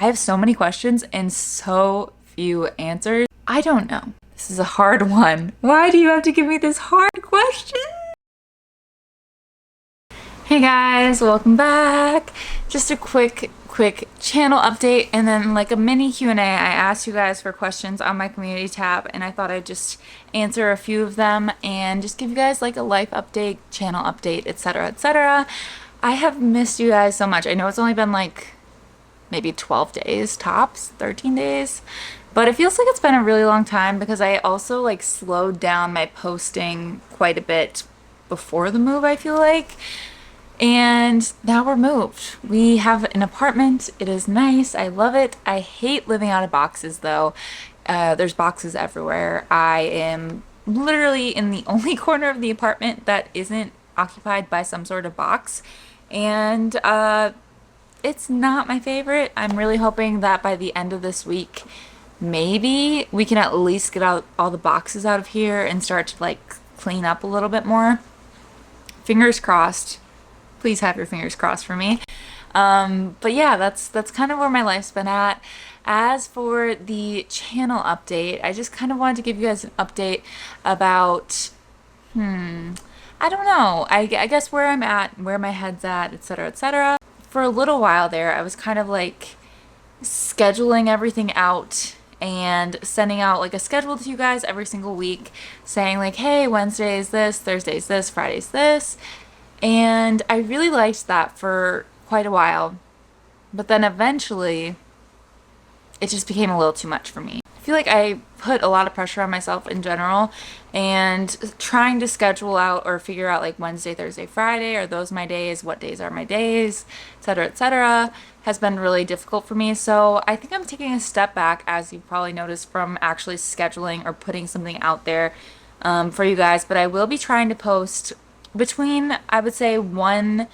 I have so many questions and so few answers. I don't know. This is a hard one. Why do you have to give me this hard question? Hey guys, welcome back. Just a quick channel update and then like a mini Q&A. I asked you guys for questions on my community tab and I thought I'd just answer a few of them and just give you guys like a life update, channel update, etc., etc. I have missed you guys so much. I know it's only been like maybe 12 days tops, 13 days, but it feels like it's been a really long time because I also like slowed down my posting quite a bit before the move, I feel like. And now we're moved. We have an apartment. It is nice. I love it. I hate living out of boxes though. There's boxes everywhere. I am literally in the only corner of the apartment that isn't occupied by some sort of box. And it's not my favorite. I'm really hoping that by the end of this week, maybe we can at least get out all the boxes out of here and start to like clean up a little bit more. Fingers crossed. Please have your fingers crossed for me. But yeah, that's kind of where my life's been at. As for the channel update, I just kind of wanted to give you guys an update about, I don't know. I guess where I'm at, where my head's at, etc., etc. For a little while there, I was kind of like scheduling everything out and sending out like a schedule to you guys every single week saying like, hey, Wednesday is this, Thursday is this, Friday is this. And I really liked that for quite a while, but then eventually it just became a little too much for me. I feel like I put a lot of pressure on myself in general, and trying to schedule out or figure out like Wednesday, Thursday, Friday, are those my days, what days are my days, etc., has been really difficult for me. So I think I'm taking a step back, as you've probably noticed, from actually scheduling or putting something out there for you guys, but I will be trying to post between, I would say, one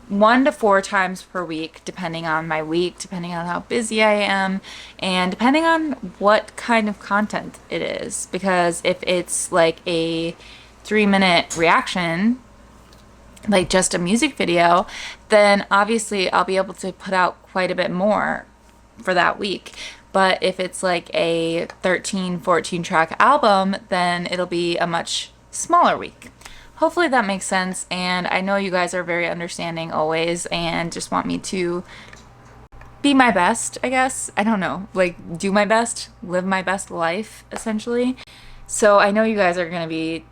to four times per week, depending on my week, depending on how busy I am, and depending on what kind of content it is. Because if it's like a 3-minute reaction, like just a music video, then obviously I'll be able to put out quite a bit more for that week. But if it's like a 13, 14 track album, then it'll be a much smaller week. Hopefully that makes sense, and I know you guys are very understanding always and just want me to be my best, I guess. I don't know, like do my best, live my best life, essentially. So I know you guys are going to be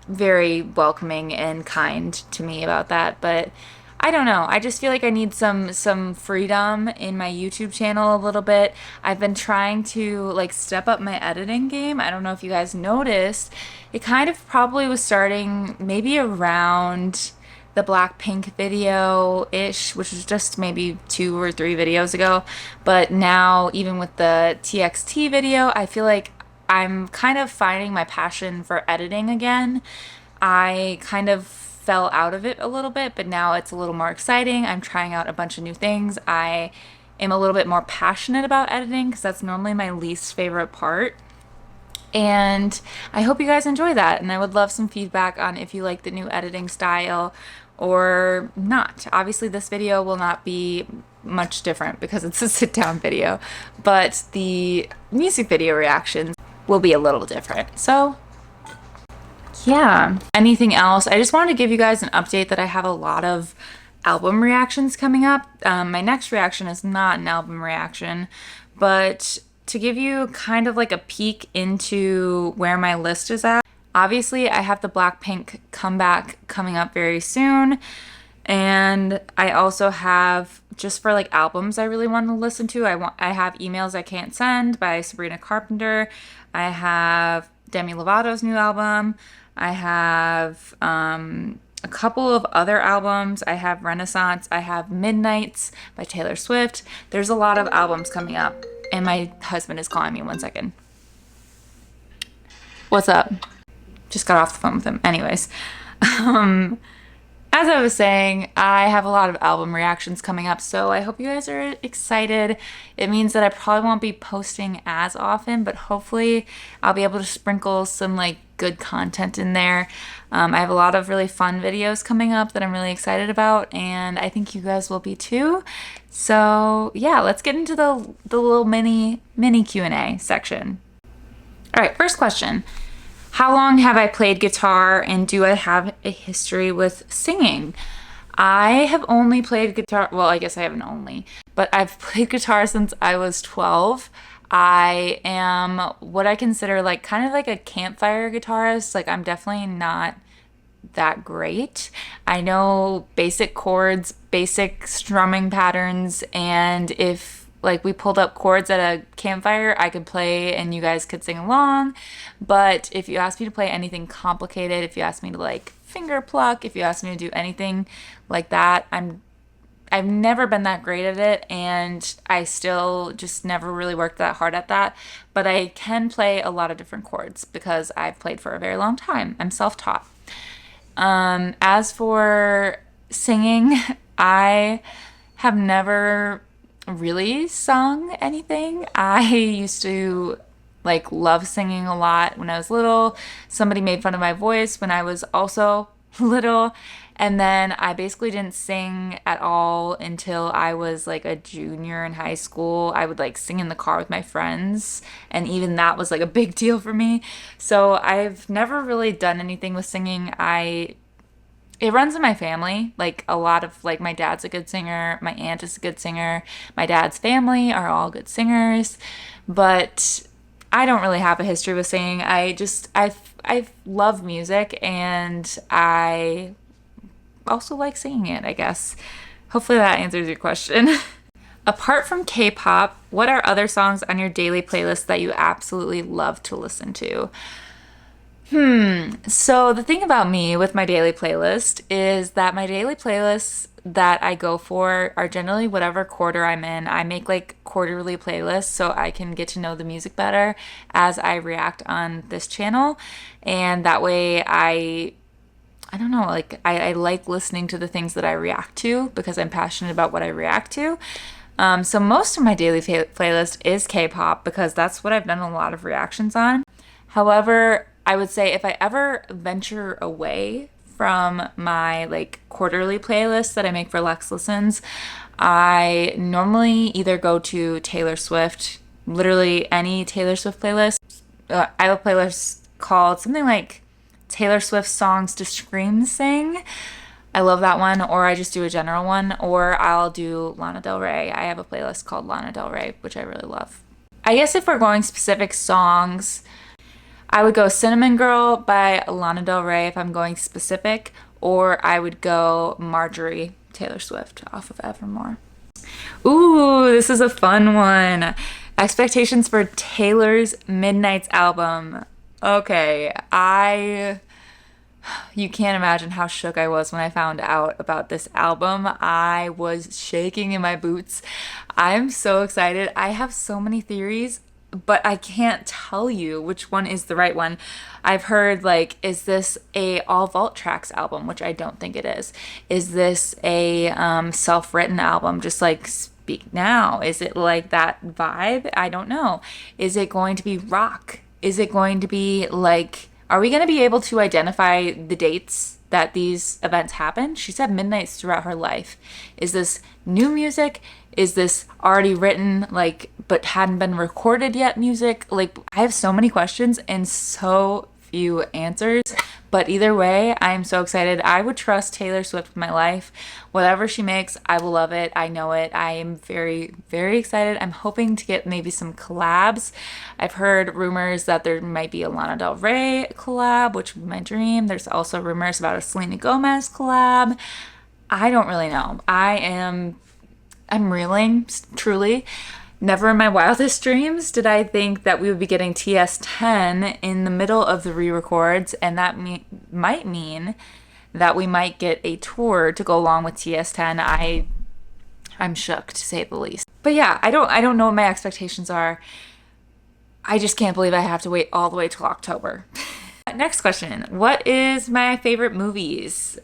very welcoming and kind to me about that, but I don't know. I just feel like I need some freedom in my YouTube channel a little bit. I've been trying to like step up my editing game. I don't know if you guys noticed. It kind of probably was starting maybe around the Blackpink video-ish, which was just maybe 2 or 3 videos ago. But now, even with the TXT video, I feel like I'm kind of finding my passion for editing again. I kind of fell out of it a little bit, but now it's a little more exciting. I'm trying out a bunch of new things. I am a little bit more passionate about editing because that's normally my least favorite part. And I hope you guys enjoy that. And I would love some feedback on if you like the new editing style or not. Obviously, this video will not be much different because it's a sit-down video, but the music video reactions will be a little different. So yeah. Anything else? I just wanted to give you guys an update that I have a lot of album reactions coming up. My next reaction is not an album reaction, but to give you kind of like a peek into where my list is at. Obviously, I have the Blackpink comeback coming up very soon, and I also have, just for like albums I really want to listen to, I have Emails I Can't Send by Sabrina Carpenter. I have Demi Lovato's new album. I have a couple of other albums. I have Renaissance. I have Midnights by Taylor Swift. There's a lot of albums coming up. And my husband is calling me. 1 second. What's up? Just got off the phone with him. Anyways. I As I was saying, I have a lot of album reactions coming up, so I hope you guys are excited. It means that I probably won't be posting as often, but hopefully I'll be able to sprinkle some like good content in there. I have a lot of really fun videos coming up that I'm really excited about, and I think you guys will be too. So yeah, let's get into the little mini Q&A section. All right, first question. How long have I played guitar, and do I have a history with singing? I have only played guitar, well, I guess I haven't only, but I've played guitar since I was 12. I am what I consider like kind of like a campfire guitarist. Like I'm definitely not that great. I know basic chords, basic strumming patterns, and if like we pulled up chords at a campfire, I could play and you guys could sing along. But if you ask me to play anything complicated, if you ask me to like finger pluck, if you ask me to do anything like that, I've never been that great at it, and I still just never really worked that hard at that. But I can play a lot of different chords because I've played for a very long time. I'm self-taught. As for singing, I have never really sung anything. I used to like love singing a lot when I was little. Somebody made fun of my voice when I was also little. And then I basically didn't sing at all until I was like a junior in high school. I would like sing in the car with my friends, and even that was like a big deal for me. So I've never really done anything with singing. It runs in my family. Like a lot of like my dad's a good singer, my aunt is a good singer, my dad's family are all good singers, but I don't really have a history with singing. I love music, and I also like singing it, I guess. Hopefully that answers your question. Apart from K-pop, what are other songs on your daily playlist that you absolutely love to listen to? So the thing about me with my daily playlist is that my daily playlists that I go for are generally whatever quarter I'm in. I make like quarterly playlists so I can get to know the music better as I react on this channel. And that way I don't know, like I like listening to the things that I react to because I'm passionate about what I react to. So most of my daily playlist is K-pop because that's what I've done a lot of reactions on. However, I would say if I ever venture away from my like quarterly playlist that I make for Lex Listens, I normally either go to Taylor Swift, literally any Taylor Swift playlist. I have a playlist called something like Taylor Swift Songs to Scream Sing. I love that one, or I just do a general one, or I'll do Lana Del Rey. I have a playlist called Lana Del Rey, which I really love. I guess if we're going specific songs, I would go Cinnamon Girl by Lana Del Rey if I'm going specific, or I would go Marjorie, Taylor Swift off of Evermore. Ooh, this is a fun one. Expectations for Taylor's Midnight's album. Okay, you can't imagine how shook I was when I found out about this album. I was shaking in my boots. I'm so excited. I have so many theories, but I can't tell you which one is the right one. I've heard like, is this a all vault tracks album, which I don't think it is. Is this a self-written album, just like Speak Now? Is it like that vibe? I don't know. Is it going to be rock? Is it going to be like, are we going to be able to identify the dates that these events happen? She said midnights throughout her life. Is this new music? Is this already written, like, but hadn't been recorded yet music? Like, I have so many questions and so few answers. But either way, I'm so excited. I would trust Taylor Swift with my life. Whatever she makes, I will love it. I know it. I am very, very excited. I'm hoping to get maybe some collabs. I've heard rumors that there might be a Lana Del Rey collab, which would be my dream. There's also rumors about a Selena Gomez collab. I don't really know. I'm reeling, truly. Never in my wildest dreams did I think that we would be getting TS10 in the middle of the re-records, and that might mean that we might get a tour to go along with TS10. I'm shook, to say the least. But yeah, I don't know what my expectations are. I just can't believe I have to wait all the way till October. Next question. What is my favorite movies?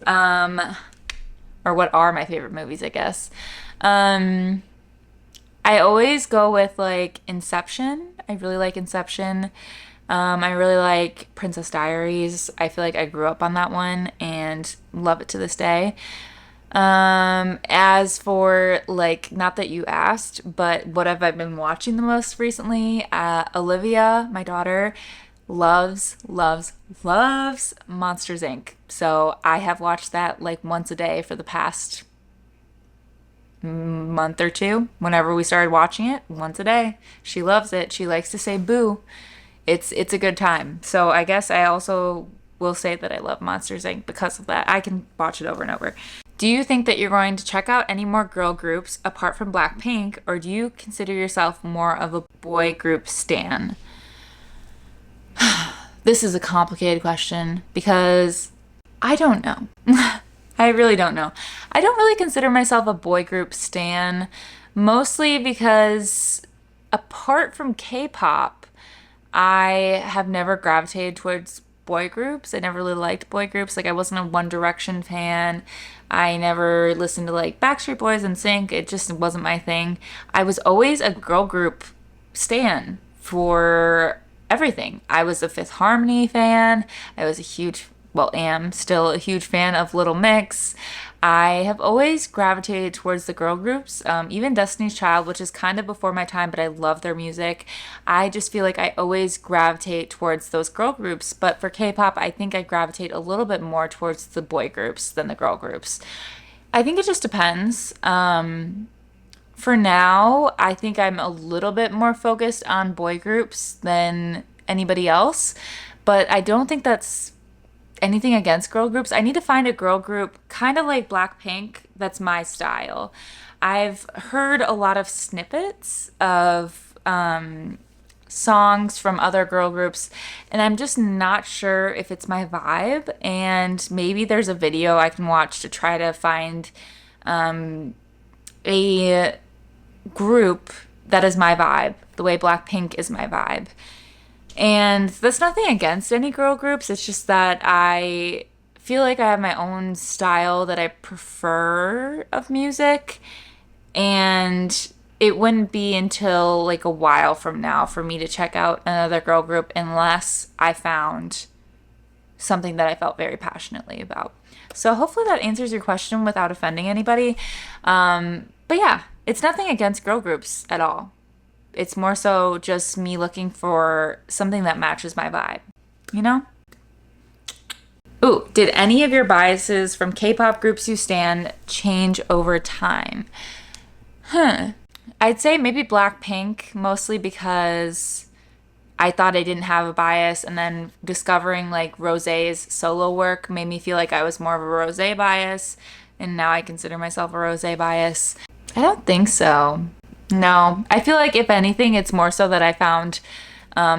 or what are my favorite movies, I guess. Um, I always go with like Inception. I really like Inception. I really like Princess Diaries. I feel like I grew up on that one and love it to this day. As for like, not that you asked, but what have I been watching the most recently? Olivia, my daughter, loves Monsters Inc. So I have watched that like once a day for the past month or two. Whenever we started watching it, once a day. She loves it. She likes to say boo. It's a good time. So I guess I also will say that I love Monsters Inc. because of that. I can watch it over and over. Do you think that you're going to check out any more girl groups apart from Blackpink, or do you consider yourself more of a boy group stan? This is a complicated question because I don't know. I really don't know. I don't really consider myself a boy group stan, mostly because apart from K-pop, I have never gravitated towards boy groups. I never really liked boy groups. Like I wasn't a One Direction fan. I never listened to like Backstreet Boys and Sync. It just wasn't my thing. I was always a girl group stan for everything. I was a Fifth Harmony fan. I was a huge, well, am still a huge fan of Little Mix. I have always gravitated towards the girl groups, even Destiny's Child, which is kind of before my time, but I love their music. I just feel like I always gravitate towards those girl groups, but for K-pop, I think I gravitate a little bit more towards the boy groups than the girl groups. I think it just depends. For now, I think I'm a little bit more focused on boy groups than anybody else, but I don't think that's anything against girl groups. I need to find a girl group kind of like Blackpink that's my style. I've heard a lot of snippets of songs from other girl groups, and I'm just not sure if it's my vibe. And maybe there's a video I can watch to try to find a group that is my vibe, the way Blackpink is my vibe. And that's nothing against any girl groups. It's just that I feel like I have my own style that I prefer of music. And it wouldn't be until like a while from now for me to check out another girl group unless I found something that I felt very passionately about. So hopefully that answers your question without offending anybody. But yeah, it's nothing against girl groups at all. It's more so just me looking for something that matches my vibe, you know? Ooh, did any of your biases from K-pop groups you stan change over time? I'd say maybe Blackpink, mostly because I thought I didn't have a bias, and then discovering like Rosé's solo work made me feel like I was more of a Rosé bias, and now I consider myself a Rosé bias. I don't think so. No, I feel like if anything, it's more so that I found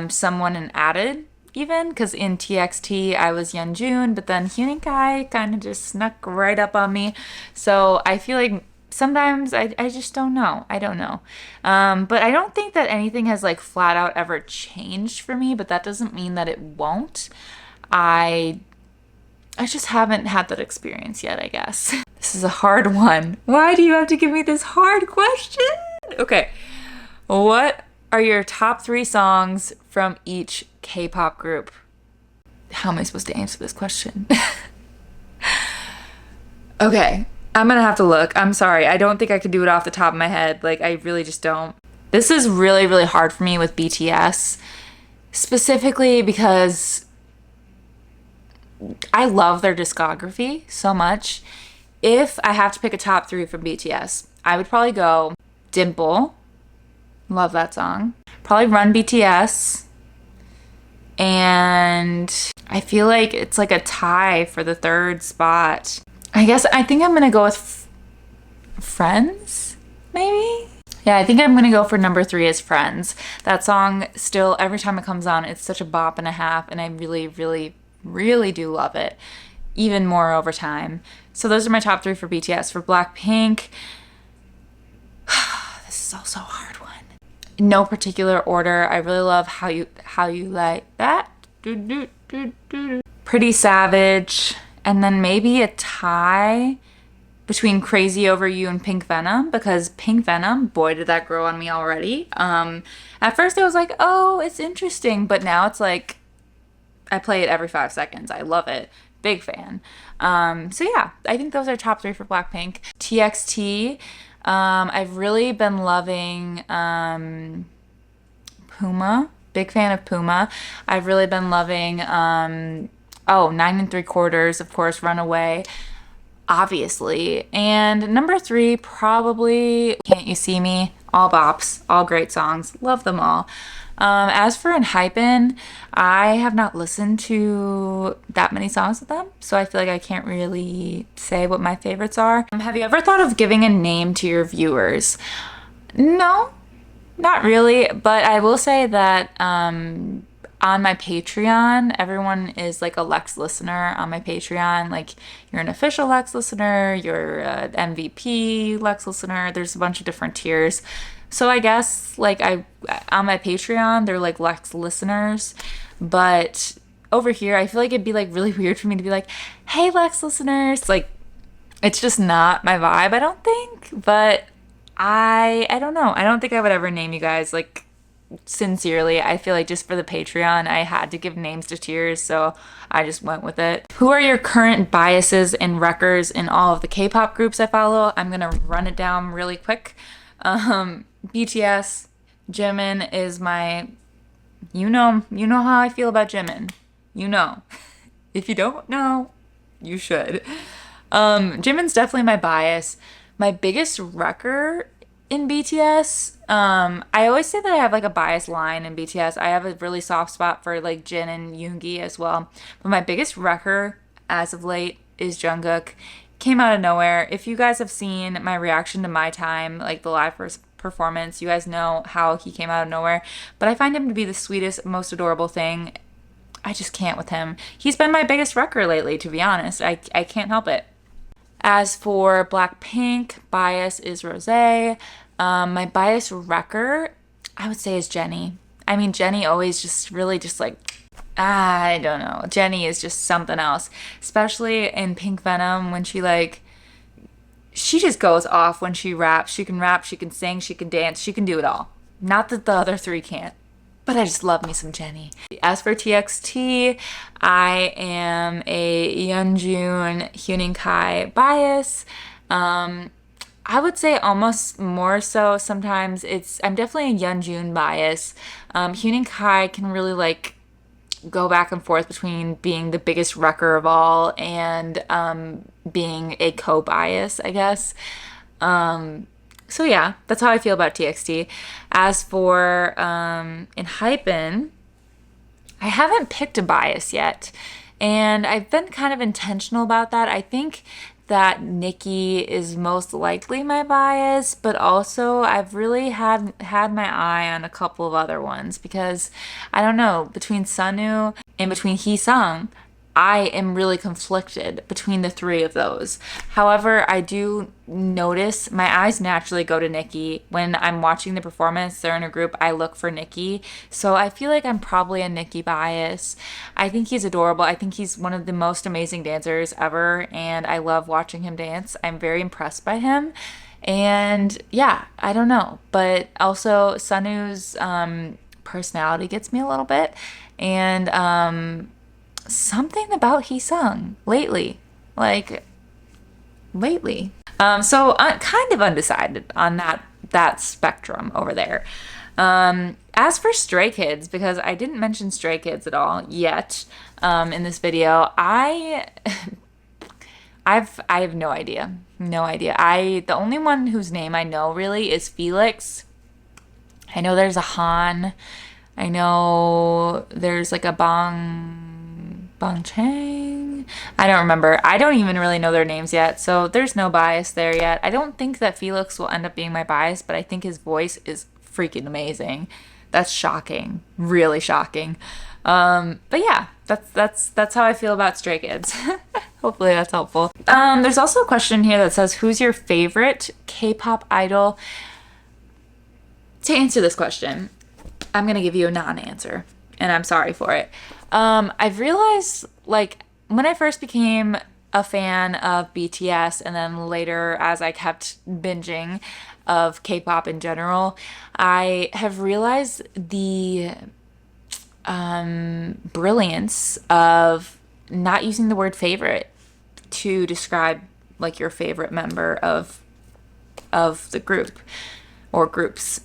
someone and added even, because in TXT I was Yeonjun, but then Hyunin Kai kind of just snuck right up on me. So I feel like sometimes I just don't know. I don't know. But I don't think that anything has like flat out ever changed for me, but that doesn't mean that it won't. I just haven't had that experience yet, I guess. This is a hard one. Why do you have to give me this hard question? Okay, what are your top 3 songs from each K-pop group? How am I supposed to answer this question? Okay, I'm gonna have to look. I'm sorry. I don't think I could do it off the top of my head. Like, I really just don't. This is really, really hard for me with BTS, specifically because I love their discography so much. If I have to pick a top 3 from BTS, I would probably go Dimple, love that song. Probably Run BTS. And I feel like it's like a tie for the 3rd spot. I think I'm gonna go with Friends, maybe? Yeah, I think I'm gonna go for number 3 as Friends. That song still, every time it comes on, it's such a bop and a half, and I really, really, really do love it. Even more over time. So those are my top 3 for BTS. For Blackpink, this is also a hard one. In no particular order, I really love How You Like That. Pretty Savage. And then maybe a tie between Crazy Over You and Pink Venom, because Pink Venom, boy, did that grow on me already. At first I was like, oh, it's interesting, but now it's like I play it every 5 seconds. I love it. Big fan. So yeah, I think those are top 3 for Blackpink. TXT, I've really been loving Puma. Big fan of Puma. I've really been loving 9 3/4, of course, Runaway, obviously. And number 3, probably Can't You See Me. All bops, all great songs. Love them all. As for Hypen, I have not listened to that many songs with them, so I feel like I can't really say what my favorites are. Have you ever thought of giving a name to your viewers? No, not really, but I will say that on my Patreon, everyone is like a Lex listener on my Patreon. Like, you're an official Lex listener, you're an MVP Lex listener. There's a bunch of different tiers. So I guess like on my Patreon, they're like Lex listeners, but over here, I feel like it'd be like really weird for me to be like, hey, Lex listeners. Like, it's just not my vibe, I don't think, but I don't know. I don't think I would ever name you guys, like, sincerely. I feel like just for the Patreon, I had to give names to tiers, so I just went with it. Who are your current biases and wreckers in all of the K-pop groups I follow? I'm gonna run it down really quick. BTS, Jimin is my, you know how I feel about Jimin. You know. If you don't know, you should. Jimin's definitely my bias. My biggest wrecker in BTS, I always say that I have like a bias line in BTS. I have a really soft spot for like Jin and Yoongi as well. But my biggest wrecker as of late is Jungkook. Came out of nowhere. If you guys have seen my reaction to My Time, like the live performance, you guys know how he came out of nowhere. But I find him to be the sweetest, most adorable thing. I just can't with him. He's been my biggest wrecker lately, to be honest. I can't help it. As for Blackpink, bias is Rosé. My bias wrecker, I would say, is Jennie. I mean, Jennie always just really just like, I don't know. Jennie is just something else, especially in Pink Venom when she just goes off when she raps. She can rap, she can sing, she can dance, she can do it all. Not that the other 3 can't, but I just love me some Jennie. As for TXT, I am a Yeonjun, Hyunin Kai bias. I would say almost more so sometimes I'm definitely a Yeonjun bias. Hyunin Kai can really like go back and forth between being the biggest wrecker of all and being a co-bias, I guess. So yeah, that's how I feel about TXT. As for Hypen, I haven't picked a bias yet, and I've been kind of intentional about that. I think that Nicki is most likely my bias, but also I've really had my eye on a couple of other ones because I don't know, between Sunwoo and between Hee-sung, I am really conflicted between the 3 of those. However, I do notice my eyes naturally go to Nicki. When I'm watching the performance, they're in a group, I look for Nicki. So I feel like I'm probably a Nicki bias. I think he's adorable. I think he's one of the most amazing dancers ever, and I love watching him dance. I'm very impressed by him. And yeah, I don't know. But also, Sunwoo's personality gets me a little bit. And something about Hee-sung lately. So I'm kind of undecided on that spectrum over there. As for Stray Kids, because I didn't mention Stray Kids at all yet in this video, I have no idea. The only one whose name I know really is Felix. I know there's a Han. I know there's like a Bang Chang. I don't remember. I don't even really know their names yet, so there's no bias there yet. I don't think that Felix will end up being my bias, but I think his voice is freaking amazing. That's shocking. Really shocking. But yeah, that's how I feel about Stray Kids. Hopefully that's helpful. There's also a question here that says, who's your favorite K-pop idol? To answer this question, I'm gonna give you a non-answer, and I'm sorry for it. I've realized, like, when I first became a fan of BTS, and then later, as I kept binging of K-pop in general, I have realized the brilliance of not using the word favorite to describe like your favorite member of the group or groups.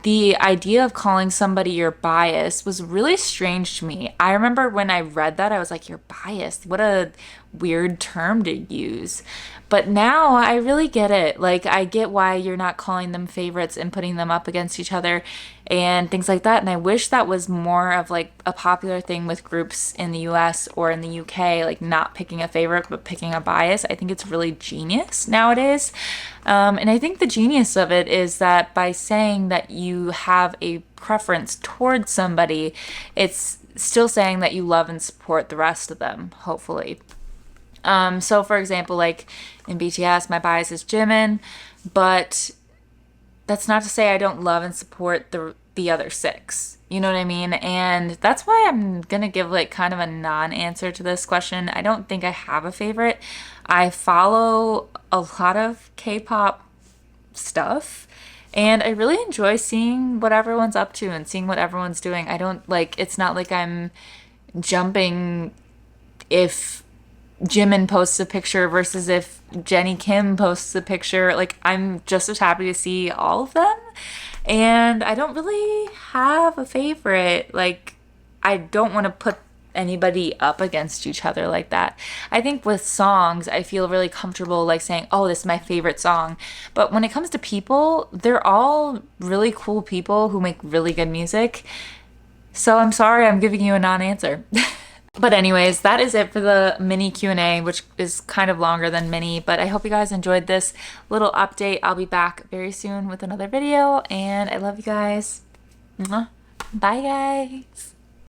The idea of calling somebody your bias was really strange to me. I remember when I read that, I was like, you're biased. What a weird term to use. But now I really get it. Like, I get why you're not calling them favorites and putting them up against each other and things like that. And I wish that was more of like a popular thing with groups in the US or in the UK, like not picking a favorite, but picking a bias. I think it's really genius nowadays. And I think the genius of it is that by saying that you have a preference towards somebody, it's still saying that you love and support the rest of them, hopefully. So for example, like in BTS, my bias is Jimin, but that's not to say I don't love and support the other six. You know what I mean? And that's why I'm gonna give like kind of a non-answer to this question. I don't think I have a favorite. I follow a lot of K-pop stuff, and I really enjoy seeing what everyone's up to and seeing what everyone's doing. I don't like, it's not like I'm jumping if Jimin posts a picture versus if Jennie Kim posts a picture. Like, I'm just as happy to see all of them. And I don't really have a favorite. Like, I don't want to put anybody up against each other like that. I think with songs, I feel really comfortable like saying, oh, this is my favorite song. But when it comes to people, they're all really cool people who make really good music. So I'm sorry I'm giving you a non-answer. But anyways, that is it for the mini Q&A, which is kind of longer than mini, but I hope you guys enjoyed this little update. I'll be back very soon with another video, and I love you guys. Mwah. Bye, guys.